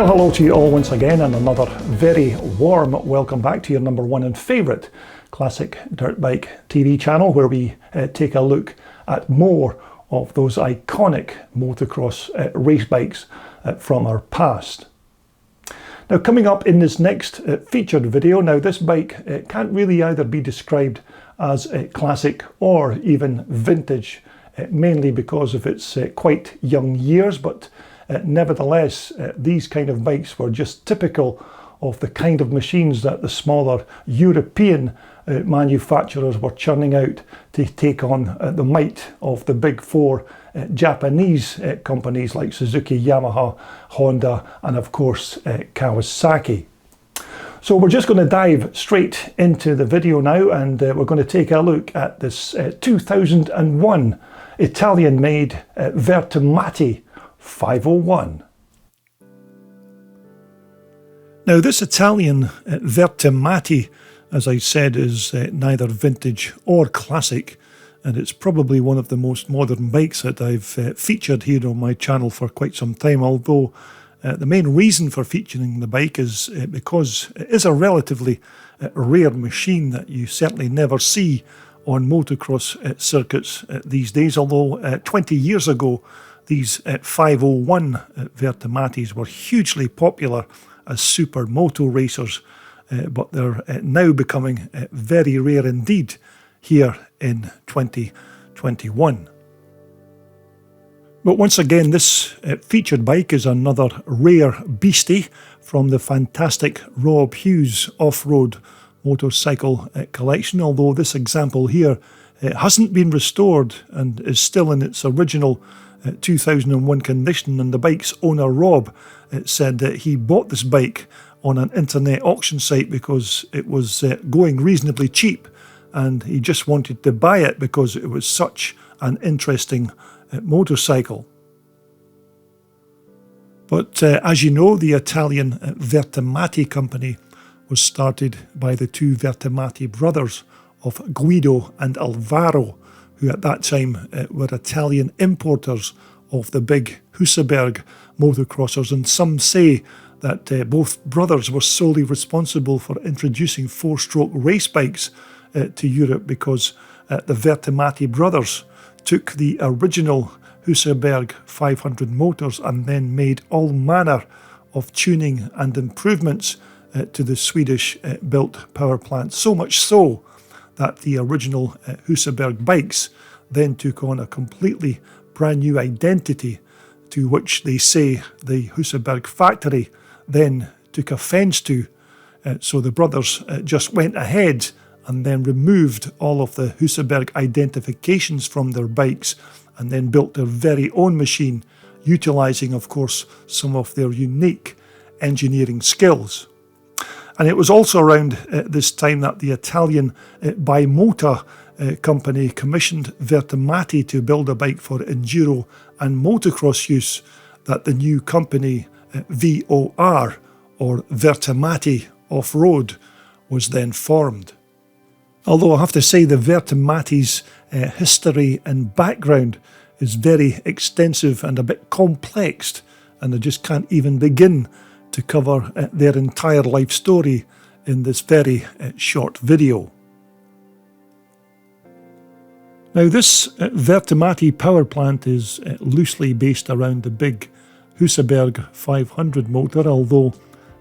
Well, hello to you all once again, and another very warm welcome back to your number one and favourite classic dirt bike TV channel, where we take a look at more of those iconic motocross race bikes from our past. Now, coming up in this next featured video, now this bike can't really either be described as classic or even vintage, mainly because of its quite young years, but nevertheless, these kind of bikes were just typical of the kind of machines that the smaller European manufacturers were churning out to take on the might of the big four Japanese companies like Suzuki, Yamaha, Honda, and of course Kawasaki. So we're just going to dive straight into the video now, and we're going to take a look at this 2001 Italian-made Vertemati 501. Now, this Italian Vertemati, as I said, is neither vintage or classic, and it's probably one of the most modern bikes that I've featured here on my channel for quite some time, although the main reason for featuring the bike is because it is a relatively rare machine that you certainly never see on motocross circuits these days, although 20 years ago these 501 Vertematis were hugely popular as super moto racers, but they're now becoming very rare indeed here in 2021. But once again, this featured bike is another rare beastie from the fantastic Rob Hughes off-road motorcycle collection, although this example here hasn't been restored and is still in its original 2001 condition, and the bike's owner Rob said that he bought this bike on an internet auction site because it was going reasonably cheap, and he just wanted to buy it because it was such an interesting motorcycle. But as you know, the Italian Vertemati Company was started by the two Vertemati brothers of Guido and Alvaro, who at that time were Italian importers of the big Husaberg motocrossers, and some say that both brothers were solely responsible for introducing four-stroke race bikes to Europe, because the Vertemati brothers took the original Husaberg 500 motors and then made all manner of tuning and improvements to the Swedish built power plant, so much so that the original Husaberg bikes then took on a completely brand new identity, to which they say the Husaberg factory then took offence to. So the brothers just went ahead and then removed all of the Husaberg identifications from their bikes and then built their very own machine, utilising, of course, some of their unique engineering skills. And it was also around this time that the Italian Bimota company commissioned Vertemati to build a bike for enduro and motocross use, that the new company VOR, or Vertemati Off-Road, was then formed. Although I have to say the Vertemati's history and background is very extensive and a bit complex, and I just can't even begin to cover their entire life story in this very short video. Now, this Vertemati power plant is loosely based around the big Husaberg 500 motor, although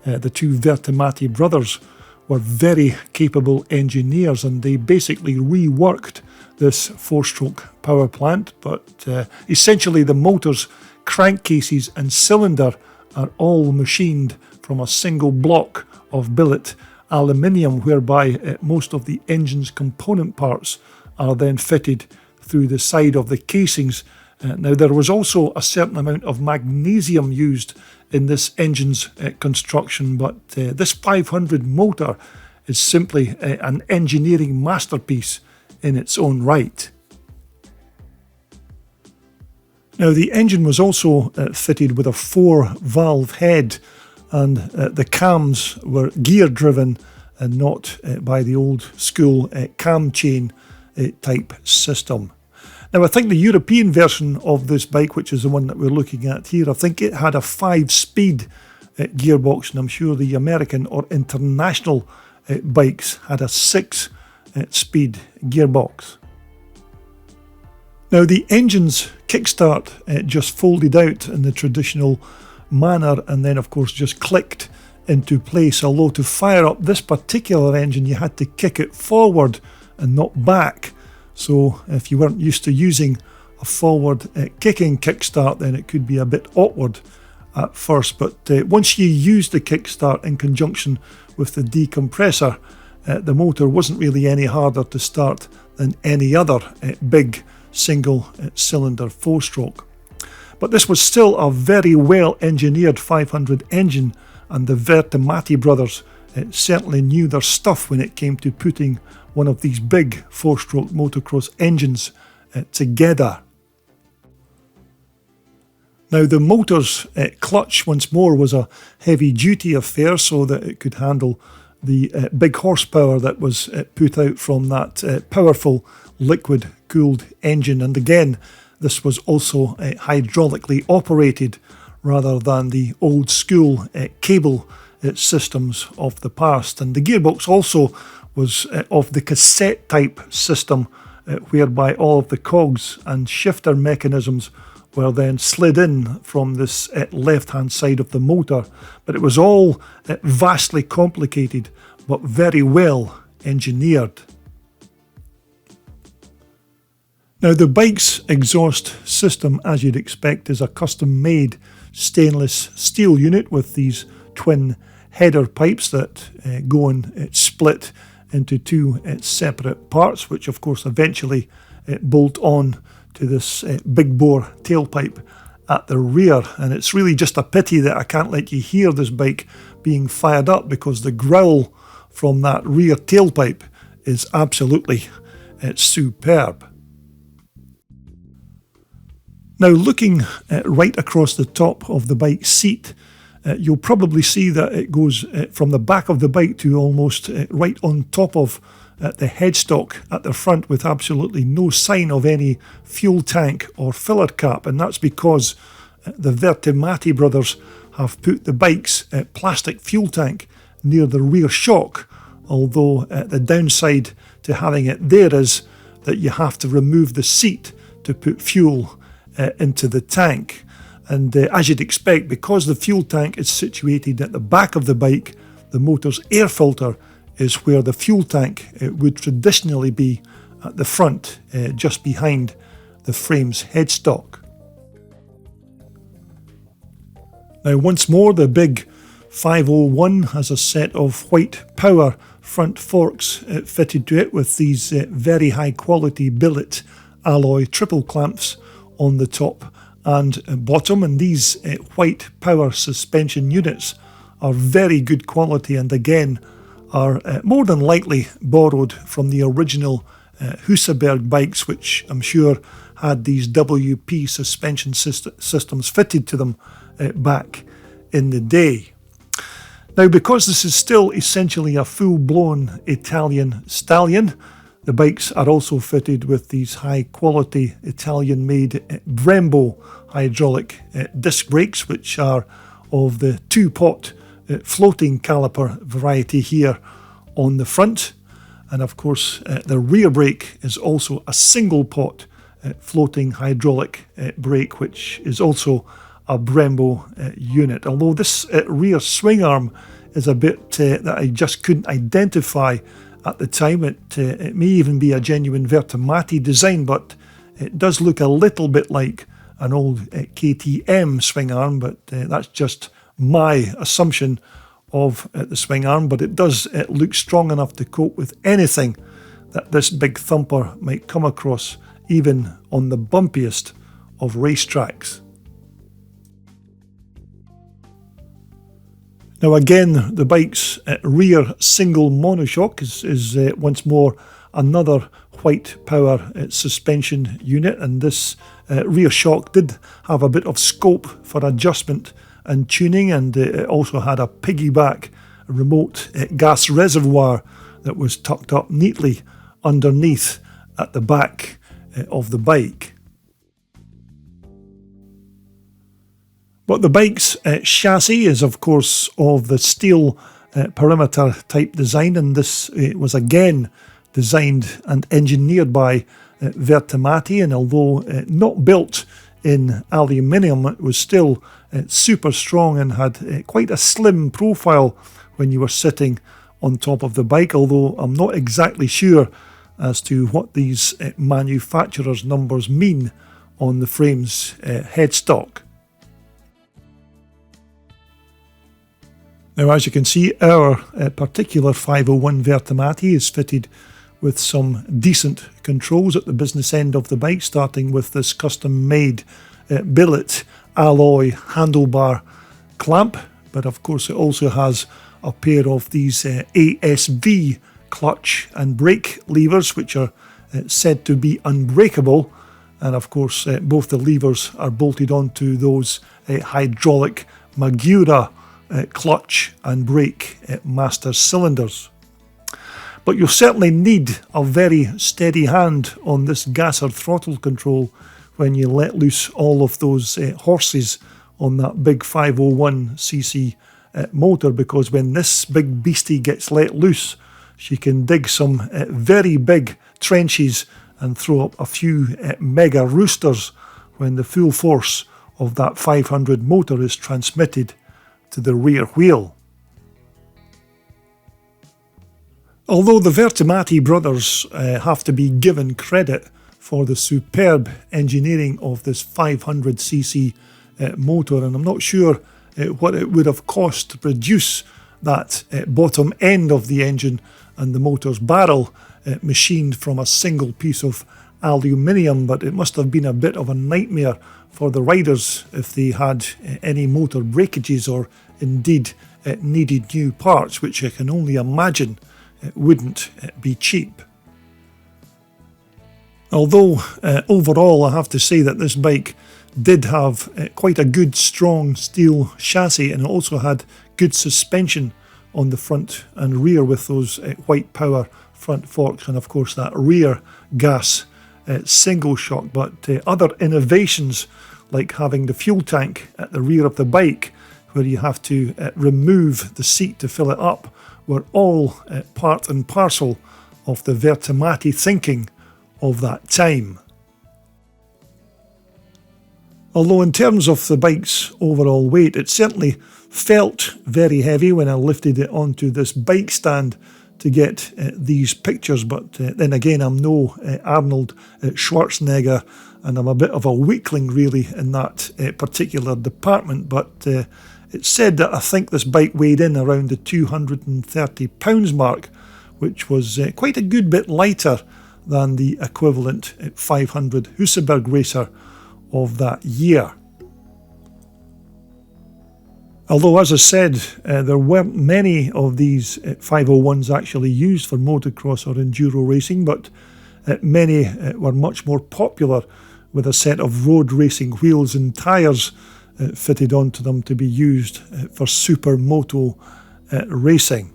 the two Vertemati brothers were very capable engineers, and they basically reworked this four-stroke power plant, but essentially the motor's crankcases and cylinder are all machined from a single block of billet aluminium, whereby most of the engine's component parts are then fitted through the side of the casings. Now, there was also a certain amount of magnesium used in this engine's construction, but this 500 motor is simply an engineering masterpiece in its own right. Now, the engine was also fitted with a 4-valve head, and the cams were gear-driven and not by the old-school cam chain type system. Now, I think the European version of this bike, which is the one that we're looking at here, I think it had a 5-speed gearbox, and I'm sure the American or international bikes had a 6-speed gearbox. Now the engine's kickstart just folded out in the traditional manner and then of course just clicked into place, although to fire up this particular engine you had to kick it forward and not back. So if you weren't used to using a forward kicking kickstart, then it could be a bit awkward at first, but once you used the kickstart in conjunction with the decompressor, the motor wasn't really any harder to start than any other big single cylinder 4-stroke. But this was still a very well engineered 500 engine, and the Vertemati brothers certainly knew their stuff when it came to putting one of these big 4-stroke motocross engines together. Now the motor's clutch once more was a heavy duty affair so that it could handle the big horsepower that was put out from that powerful liquid cooled engine, and again this was also hydraulically operated rather than the old school cable systems of the past. And the gearbox also was of the cassette type system whereby all of the cogs and shifter mechanisms were then slid in from this left hand side of the motor, but it was all vastly complicated but very well engineered. Now the bike's exhaust system, as you'd expect, is a custom made stainless steel unit with these twin header pipes that go and split into two separate parts, which of course eventually bolt on to this big bore tailpipe at the rear. And it's really just a pity that I can't let you hear this bike being fired up, because the growl from that rear tailpipe is absolutely superb. Now looking right across the top of the bike seat, you'll probably see that it goes from the back of the bike to almost right on top of the headstock at the front, with absolutely no sign of any fuel tank or filler cap, and that's because the Vertemati brothers have put the bike's plastic fuel tank near the rear shock, although the downside to having it there is that you have to remove the seat to put fuel into the tank. And as you'd expect, because the fuel tank is situated at the back of the bike, the motor's air filter is where the fuel tank would traditionally be at the front, just behind the frame's headstock. Now once more, the big 501 has a set of white power front forks fitted to it with these very high quality billet alloy triple clamps on the top and bottom, and these white power suspension units are very good quality and again are more than likely borrowed from the original Husaberg bikes, which I'm sure had these WP suspension systems fitted to them back in the day. Now, because this is still essentially a full-blown Italian stallion, the bikes are also fitted with these high-quality Italian-made Brembo hydraulic disc brakes, which are of the two-pot floating caliper variety here on the front. And of course, the rear brake is also a single-pot floating hydraulic brake, which is also a Brembo unit. Although this rear swing arm is a bit that I just couldn't identify at the time. It may even be a genuine Vertemati design, but it does look a little bit like an old KTM swing arm, but that's just my assumption of the swing arm. But it does look strong enough to cope with anything that this big thumper might come across, even on the bumpiest of racetracks. Now again, the bike's rear single monoshock is once more another white power suspension unit, and this rear shock did have a bit of scope for adjustment and tuning, and it also had a piggyback remote gas reservoir that was tucked up neatly underneath at the back of the bike. But the bike's chassis is of course of the steel perimeter type design, and this was again designed and engineered by Vertemati, and although not built in aluminium, it was still super strong and had quite a slim profile when you were sitting on top of the bike, although I'm not exactly sure as to what these manufacturer's numbers mean on the frame's headstock. Now, as you can see, our particular 501 Vertemati is fitted with some decent controls at the business end of the bike, starting with this custom-made billet alloy handlebar clamp, but of course it also has a pair of these ASV clutch and brake levers, which are said to be unbreakable, and of course both the levers are bolted onto those hydraulic Magura clutch and brake master cylinders. But you'll certainly need a very steady hand on this gasser throttle control when you let loose all of those horses on that big 501cc motor, because when this big beastie gets let loose, she can dig some very big trenches and throw up a few mega roosters when the full force of that 500 motor is transmitted to the rear wheel. Although the Vertemati brothers have to be given credit for the superb engineering of this 500cc motor, and I'm not sure what it would have cost to produce that bottom end of the engine and the motor's barrel machined from a single piece of aluminium, but it must have been a bit of a nightmare for the riders if they had any motor breakages or indeed needed new parts, which I can only imagine wouldn't be cheap. Although overall I have to say that this bike did have quite a good strong steel chassis, and it also had good suspension on the front and rear with those white power front forks, and of course that rear gas single shock. But other innovations like having the fuel tank at the rear of the bike where you have to remove the seat to fill it up were all part and parcel of the Vertemati thinking of that time. Although in terms of the bike's overall weight, it certainly felt very heavy when I lifted it onto this bike stand to get these pictures, but then again I'm no Arnold Schwarzenegger, and I'm a bit of a weakling really in that particular department, but it's said that I think this bike weighed in around the 230 pounds mark, which was quite a good bit lighter than the equivalent 500 Husaberg racer of that year. Although, as I said, there weren't many of these 501s actually used for motocross or enduro racing, but many were much more popular with a set of road racing wheels and tyres fitted onto them to be used for super moto racing.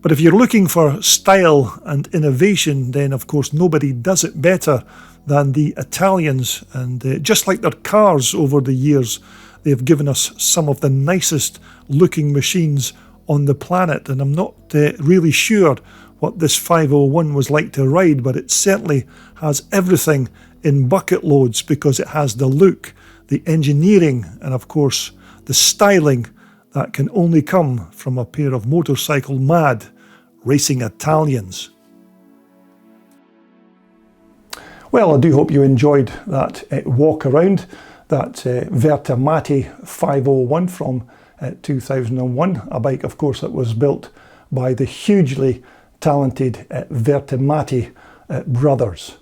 But if you're looking for style and innovation, then of course nobody does it better than the Italians, and just like their cars over the years, they've given us some of the nicest looking machines on the planet, and I'm not really sure what this 501 was like to ride, but it certainly has everything in bucket loads because it has the look, the engineering, and of course the styling that can only come from a pair of motorcycle mad racing Italians. Well, I do hope you enjoyed that walk around that Vertemati 501 from 2001, a bike of course that was built by the hugely talented Vertemati brothers.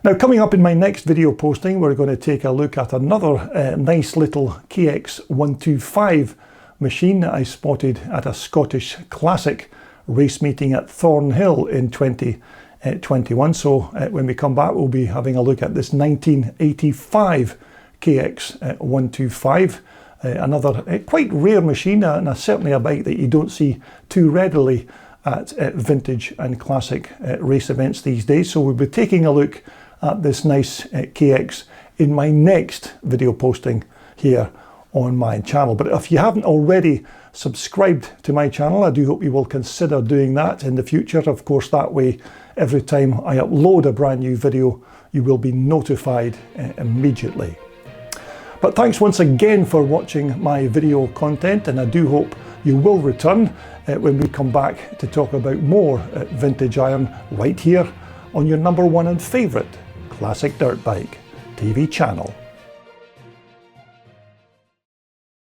Now, coming up in my next video posting, we're going to take a look at another nice little KX125 machine that I spotted at a Scottish Classic race meeting at Thornhill in 2021. So when we come back, we'll be having a look at this 1985 KX125, another quite rare machine, and certainly a bike that you don't see too readily at vintage and classic race events these days. So we'll be taking a look at this nice KX in my next video posting here on my channel. But if you haven't already subscribed to my channel, I do hope you will consider doing that in the future. Of course, that way, every time I upload a brand new video, you will be notified immediately. But thanks once again for watching my video content, and I do hope you will return when we come back to talk about more vintage iron right here on your #1 and favourite classic dirt bike TV channel.